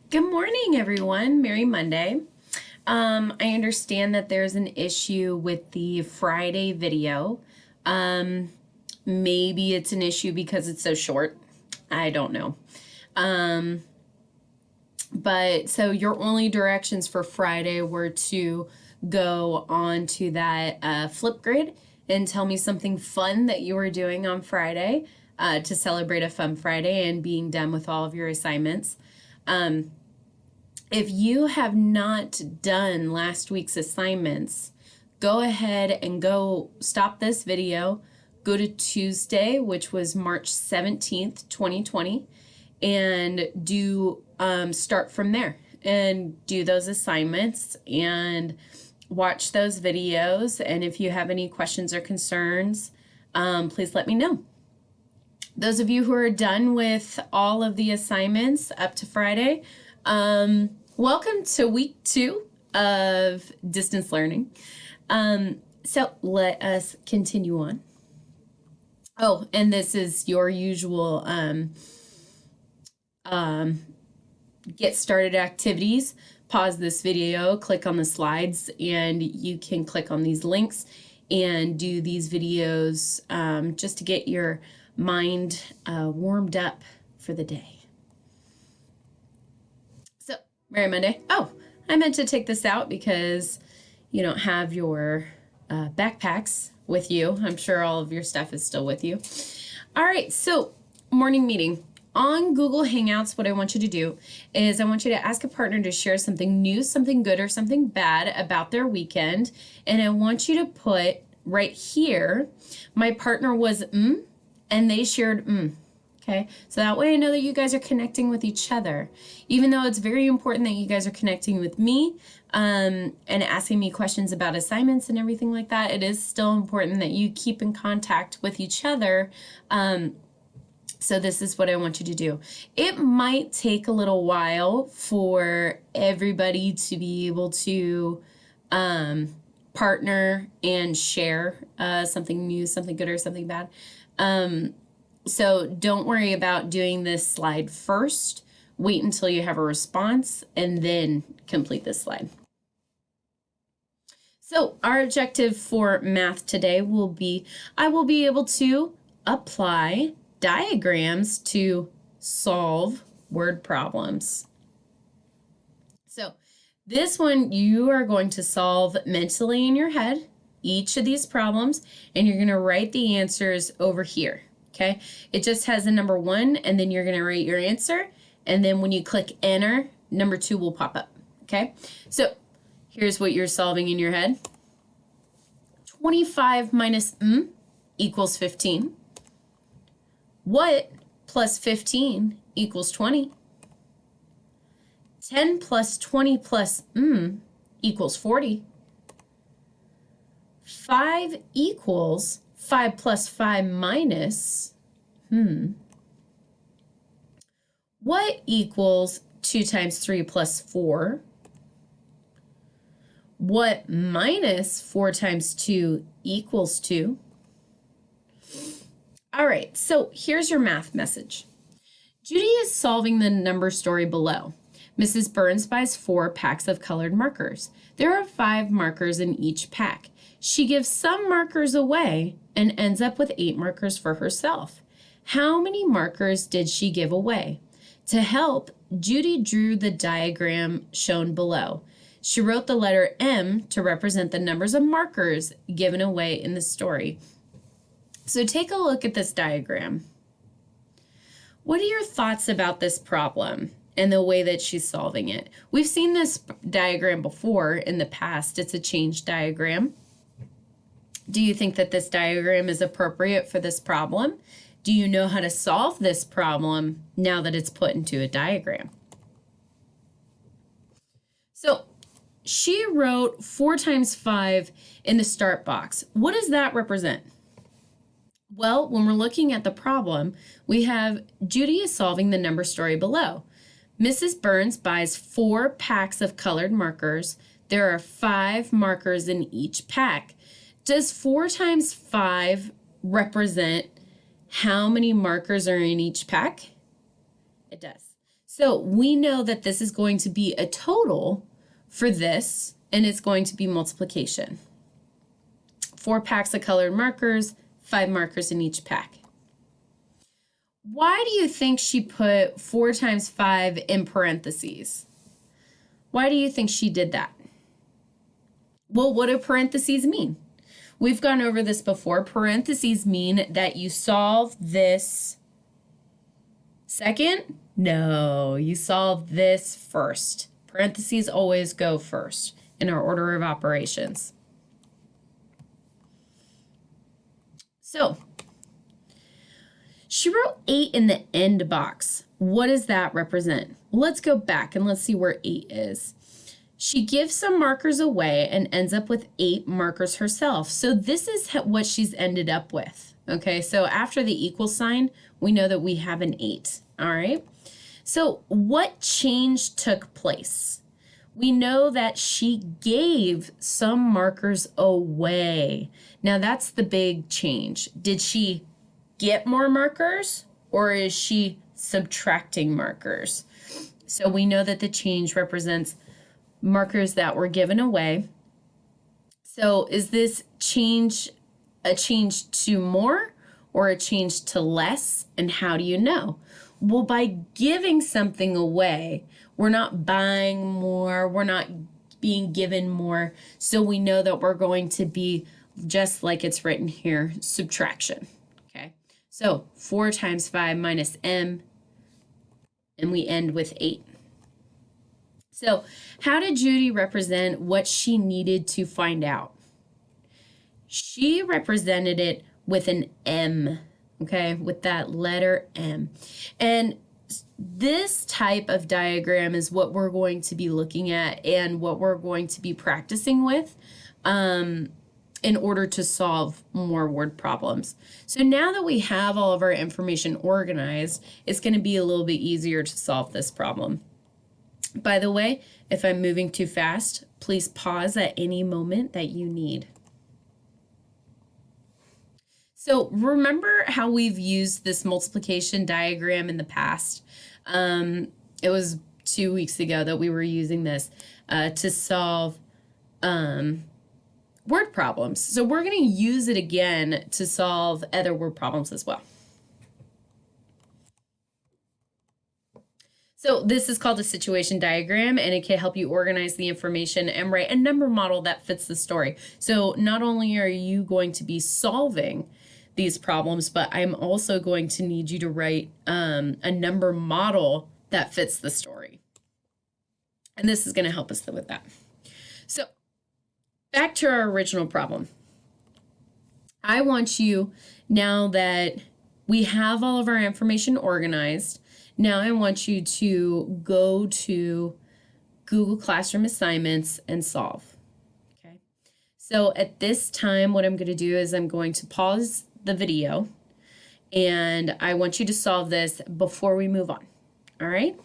Good morning, everyone. Merry Monday. I understand that there's an issue with the Friday video. Um, Maybe it's an issue because it's so short. I don't know. Um, but so your only directions for Friday were to go on to that Flipgrid and tell me something fun that you were doing on Friday to celebrate a fun Friday and being done with all of your assignments. Um, If you have not done last week's assignments, go ahead and go stop this video, go to Tuesday, which was March 17th, 2020, and do start from there and do those assignments and watch those videos. And if you have any questions or concerns, please let me know. Those of you who are done with all of the assignments up to Friday, welcome to week 2 of distance learning. So let us continue on. Oh, and this is your usual get started activities. Pause this video, click on the slides, and you can click on these links and do these videos just to get your mind warmed up for the day. So, Merry Monday. Oh, I meant to take this out because you don't have your backpacks with you. I'm sure all of your stuff is still with you. All right, so morning meeting. On Google Hangouts, what I want you to do is I want you to ask a partner to share something new, something good, or something bad about their weekend. And I want you to put right here, my partner was and they shared Okay, so that way I know that you guys are connecting with each other. Even though it's very important that you guys are connecting with me and asking me questions about assignments and everything like that, it is still important that you keep in contact with each other. So this is what I want you to do. It might take a little while for everybody to be able to partner and share something new, something good, or something bad. So don't worry about doing this slide first. Wait until you have a response and then complete this slide. So our objective for math today will be, I will be able to apply diagrams to solve word problems. So this one you are going to solve mentally in your head, each of these problems, and you're going to write the answers over here. Okay, it just has a number 1, and then you're going to write your answer, and then when you click enter, number 2 will pop up. Okay, so here's what you're solving in your head. 25 minus equals 15. What plus 15 equals 20? 10 plus 20 plus equals 40. 5 equals 5 plus 5 minus, what equals 2 times 3 plus 4? What minus 4 times 2 equals 2? All right, so here's your math message. Judy is solving the number story below. Mrs. Burns buys 4 packs of colored markers. There are 5 markers in each pack. She gives some markers away and ends up with 8 markers for herself. How many markers did she give away? To help, Judy drew the diagram shown below. She wrote the letter M to represent the numbers of markers given away in the story. So take a look at this diagram. What are your thoughts about this problem and the way that she's solving it? We've seen this diagram before in the past. It's a change diagram. Do you think that this diagram is appropriate for this problem? Do you know how to solve this problem now that it's put into a diagram? So she wrote 4 times 5 in the start box. What does that represent? Well, when we're looking at the problem, we have Judy is solving the number story below. Mrs. Burns buys 4 packs of colored markers. There are 5 markers in each pack. Does 4 times 5 represent how many markers are in each pack? It does. So we know that this is going to be a total for this, and it's going to be multiplication. 4 packs of colored markers, 5 markers in each pack. Why do you think she put 4 times 5 in parentheses? Why do you think she did that? Well, what do parentheses mean? We've gone over this before. Parentheses mean that you solve this second. No, you solve this first. Parentheses always go first in our order of operations. So, she wrote 8 in the end box. What does that represent? Let's go back and let's see where 8 is. She gives some markers away and ends up with 8 markers herself. So this is what she's ended up with. Okay, so after the equal sign, we know that we have an 8. All right. So what change took place? We know that she gave some markers away. Now that's the big change. Did she get more markers, or is she subtracting markers? So we know that the change represents markers that were given away. So is this change a change to more or a change to less? And how do you know? Well, by giving something away, we're not buying more, we're not being given more. So we know that we're going to be, just like it's written here, subtraction. Okay, so 4 times 5 minus m, and we end with 8. So how did Judy represent what she needed to find out? She represented it with an M, okay, with that letter M. And this type of diagram is what we're going to be looking at and what we're going to be practicing with in order to solve more word problems. So now that we have all of our information organized, it's going to be a little bit easier to solve this problem. By the way, if I'm moving too fast, please pause at any moment that you need. So remember how we've used this multiplication diagram in the past? It was 2 weeks ago that we were using this to solve word problems. So we're going to use it again to solve other word problems as well. So this is called a situation diagram, and it can help you organize the information and write a number model that fits the story. So not only are you going to be solving these problems, but I'm also going to need you to write a number model that fits the story. And this is going to help us with that. So back to our original problem. I want you, now that we have all of our information organized, now I want you to go to Google Classroom Assignments and solve. Okay. So at this time, what I'm going to do is I'm going to pause the video, and I want you to solve this before we move on. All right.